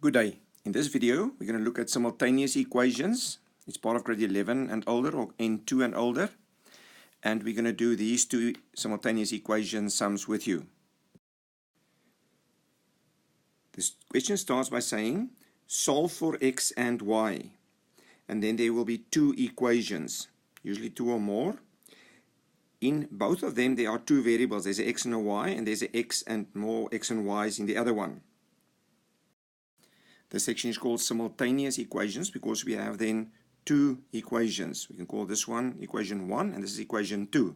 Good day. In this video, we're going to look at simultaneous equations. It's part of grade 11 and older, or N2 and older. And we're going to do these two simultaneous equation sums with you. This question starts by saying, solve for x and y. And then there will be two equations, usually two or more. In both of them, there are two variables. There's an x and a y, and there's an x and more x and y's in the other one. This section is called simultaneous equations because we have then two equations. We can call this one equation 1 and this is equation 2.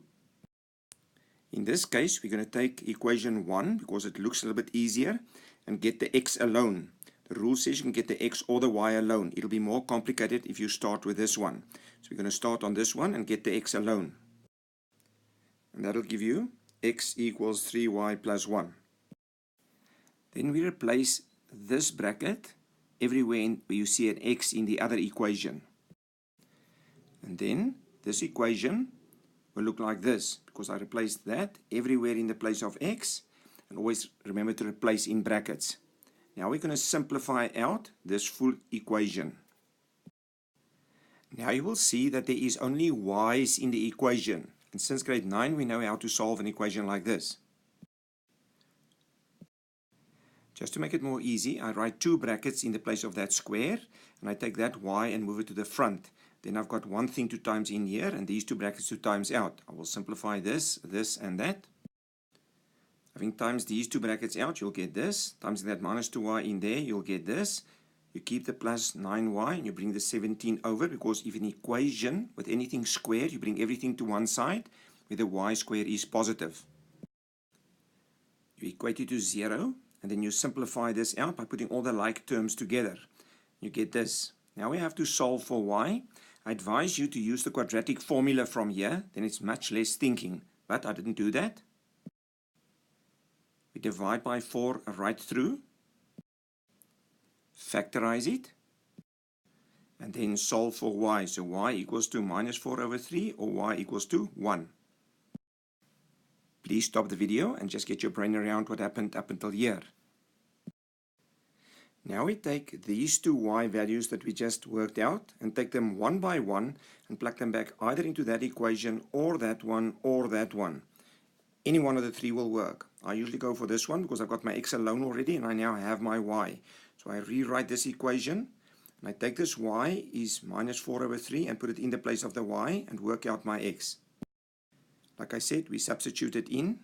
In this case, we're going to take equation 1 because it looks a little bit easier and get the x alone. The rule says you can get the x or the y alone. It'll be more complicated if you start with this one. So we're going to start on this one and get the x alone. And that'll give you x equals 3y plus 1. Then we replace this bracket everywhere where you see an x in the other equation. And then this equation will look like this because I replaced that everywhere in the place of x, and always remember to replace in brackets. Now we're going to simplify out this full equation. Now you will see that there is only y's in the equation, and since grade 9 we know how to solve an equation like this. Just to make it more easy, I write two brackets in the place of that square, and I take that y and move it to the front. Then I've got one thing to times in here, and these two brackets to times out. I will simplify this, this, and that. Having times these two brackets out, you'll get this. Times that minus 2y in there, you'll get this. You keep the plus 9y, and you bring the 17 over, because if an equation with anything squared, you bring everything to one side, where the y square is positive. You equate it to 0. And then you simplify this out by putting all the like terms together. You get this. Now we have to solve for y. I advise you to use the quadratic formula from here. Then it's much less thinking. But I didn't do that. We divide by 4 right through. Factorize it. And then solve for y. So y equals to minus 4 over 3 or y equals to 1. Please stop the video and just get your brain around what happened up until here. Now we take these two y values that we just worked out and take them one by one and plug them back either into that equation or that one or that one. Any one of the three will work. I usually go for this one because I've got my x alone already and I now have my y. So I rewrite this equation and I take this y is minus 4 over 3 and put it in the place of the y and work out my x. Like I said, we substitute it in,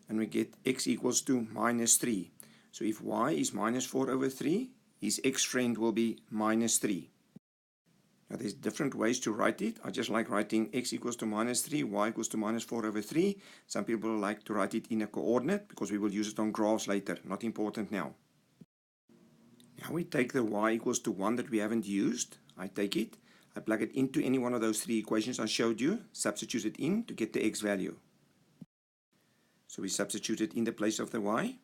and we get x equals to minus 3. So if y is minus 4 over 3, his x friend will be minus 3. Now there's different ways to write it. I just like writing x equals to minus 3, y equals to minus 4 over 3. Some people like to write it in a coordinate because we will use it on graphs later. Not important now. Now we take the y equals to 1 that we haven't used. I take it. I plug it into any one of those three equations I showed you, substitute it in to get the x value. So we substitute it in the place of the y,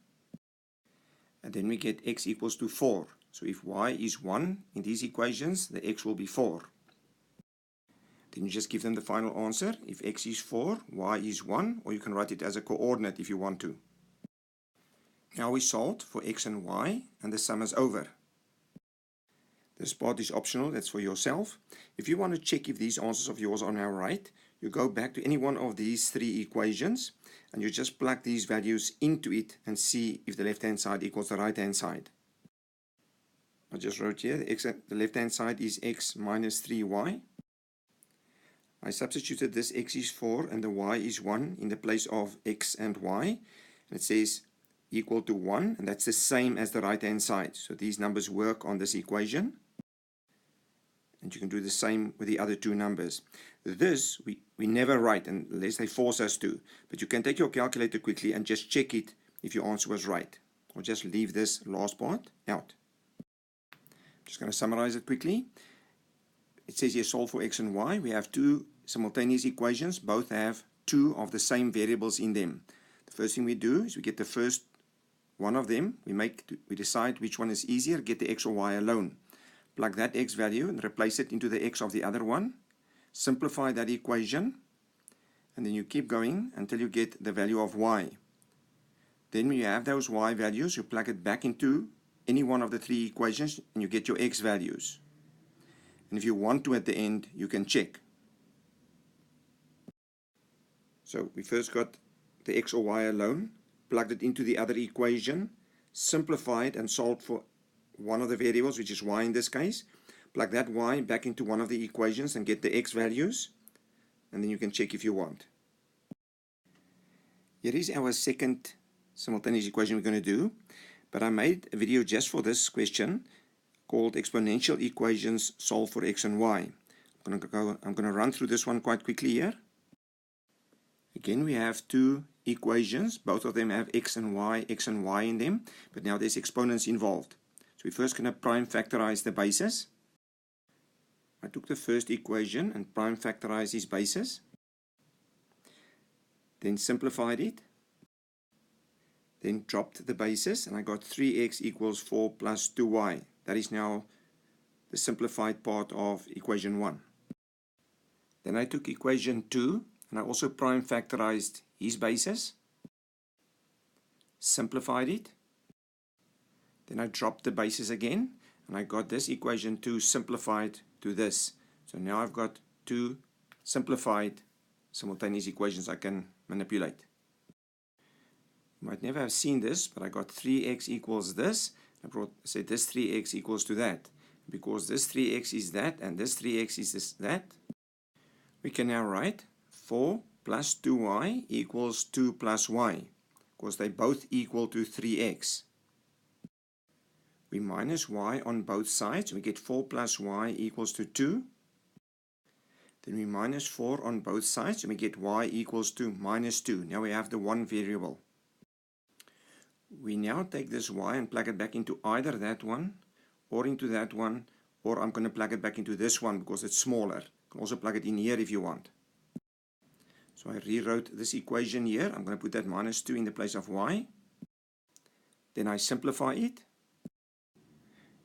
and then we get x equals to 4. So if y is 1 in these equations, the x will be 4. Then you just give them the final answer. If x is 4, y is 1, or you can write it as a coordinate if you want to. Now we solved for x and y, and the sum is over. This part is optional, that's for yourself. If you want to check if these answers of yours are now right, you go back to any one of these three equations and you just plug these values into it and see if the left hand side equals the right hand side. I just wrote here, the left hand side is x minus 3y. I substituted this x is 4 and the y is 1 in the place of x and y. And it says equal to 1, and that's the same as the right hand side. So these numbers work on this equation. And you can do the same with the other two numbers. This we never write unless they force us to. But you can take your calculator quickly and just check it if your answer was right. Or just leave this last part out. I'm just going to summarize it quickly. It says here solve for x and y. We have two simultaneous equations. Both have two of the same variables in them. The first thing we do is we get the first one of them. We decide which one is easier. Get the x or y alone. Plug that x value and replace it into the x of the other one. Simplify that equation. And then you keep going until you get the value of y. Then when you have those y values, you plug it back into any one of the three equations and you get your x values. And if you want to at the end, you can check. So we first got the x or y alone, plugged it into the other equation, simplified and solved for one of the variables, which is y in this case. Plug that y back into one of the equations and get the x values, and then you can check if you want. Here is our second simultaneous equation we're going to do, but I made a video just for this question called Exponential Equations Solved for X and Y. I'm going to run through this one quite quickly here. Again, we have two equations. Both of them have x and y in them, but now there's exponents involved. So we're first going to prime factorize the bases. I took the first equation and prime factorized its bases, then simplified it, then dropped the bases, and I got 3x equals 4 plus 2y. That is now the simplified part of equation 1. Then I took equation 2 and I also prime factorized his bases, simplified it, then I dropped the bases again, and I got this equation 2 simplified to this. So now I've got two simplified simultaneous equations I can manipulate. You might never have seen this, but I got 3x equals this. I said this 3x equals to that. Because this 3x is that and this 3x is that, we can now write 4 plus 2y equals 2 plus y, because they both equal to 3x. We minus y on both sides, we get 4 plus y equals to 2. Then we minus 4 on both sides, and we get y equals to minus 2. Now we have the one variable. We now take this y and plug it back into either that one, or into that one, or I'm going to plug it back into this one because it's smaller. You can also plug it in here if you want. So I rewrote this equation here. I'm going to put that minus 2 in the place of y. Then I simplify it,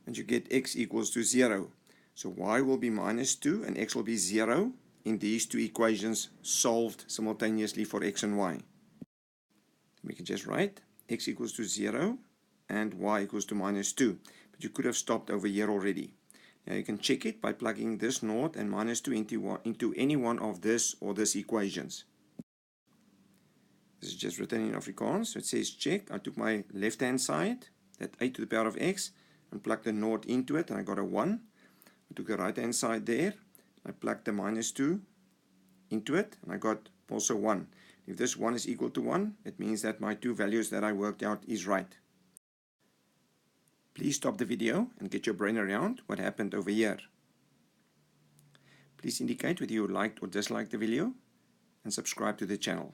and you get x equals to 0. So y will be minus 2 and x will be 0 in these two equations solved simultaneously for x and y. We can just write x equals to 0 and y equals to minus 2. But you could have stopped over here already. Now you can check it by plugging this 0 and minus 2 into any one of this or this equations. This is just written in Afrikaans. So it says check. I took my left hand side, that 8 to the power of x, and plugged the 0 into it, and I got a 1. I took the right hand side there, I plugged the minus 2 into it, and I got also 1. If this 1 is equal to 1, it means that my two values that I worked out is right. Please stop the video and get your brain around what happened over here. Please indicate whether you liked or disliked the video, and subscribe to the channel.